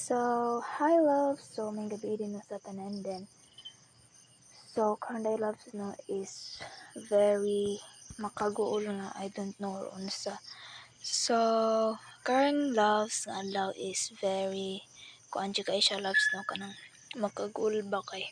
So, hi love. So, may gabi din na sa tanan din. So, current loves no is very makaguol nga. I don't know unsa. So, current loves nga love is very kuan jud kay siya loves no kanang makaguol ba kay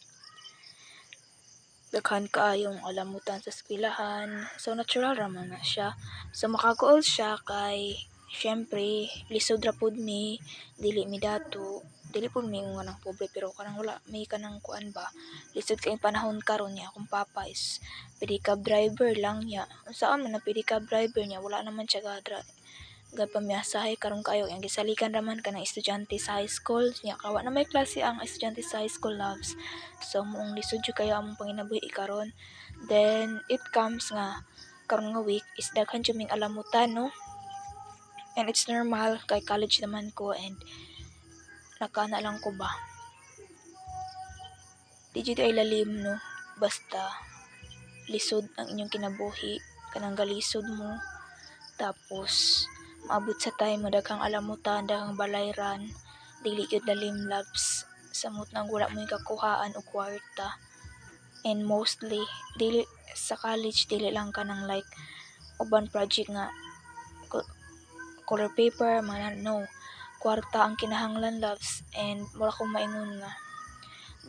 daghan kaayong alamutan sa eskwelahan. So, natural ra man na siya. So, makaguol siya kay syempre lisod ra pud mi, dili mi dato, dili pud mi nga nang pobre pero kanang wala may kanang kuan ba. Lisod kay panahon karon niya akong papa is pedicab driver lang niya. Saan man na pedicab driver niya wala naman siya pamiyasahe karon kayo yang gisalikan raman ka ng estudyante sa high school niya kawa na may klase ang estudyante sa high school loves. So moong lisod jud kayo among panginabuhi karon. Then it comes nga karon nga week is daghan jud ming alamutan no. And it's normal kay college naman ko and nakana lang ko ba. Di jud ay lalim no. Basta lisod ang inyong kinabuhi kanang galisod mo. Tapos maabot sa time mo daghang alamutan, daghang balayran, dili gyud lalim labs samot nang wala mo kakuhaan og kwarta. And mostly dili sa college dili lang kanang like uban project nga color paper mga no, kwarta ang kinahanglan loves. And wala ko maingon nga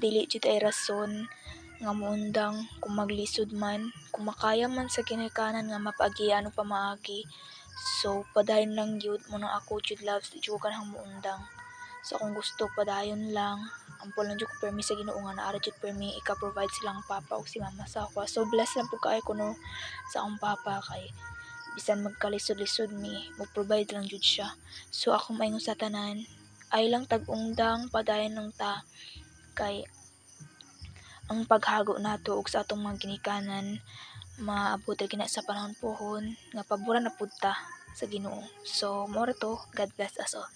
dili jud ay rason nga muundang kung maglisod man, kung makaya man sa ginikanan nga mapaagian og pamaagi. So padayon lang yun mo ako jud loves di jud ko kanang muundang. So kung gusto padayon lang ampol lang jud ko permi sa Ginoo nga naara jud permi ika-provide silang papa ug si mama sa ako. So blessed lang pud kaayo kuno sa akong papa kay bisan magkalisod-lisod mi mo provide lang jud siya. So ako maingon sa tanan ay lang tag-undang padayon lang ta kay ang paghago nato og sa atong mga ginikanan maabot ra gina sa panahon pohon nga paboran na pud ta sa Ginoo. So mao ra to, God bless us all.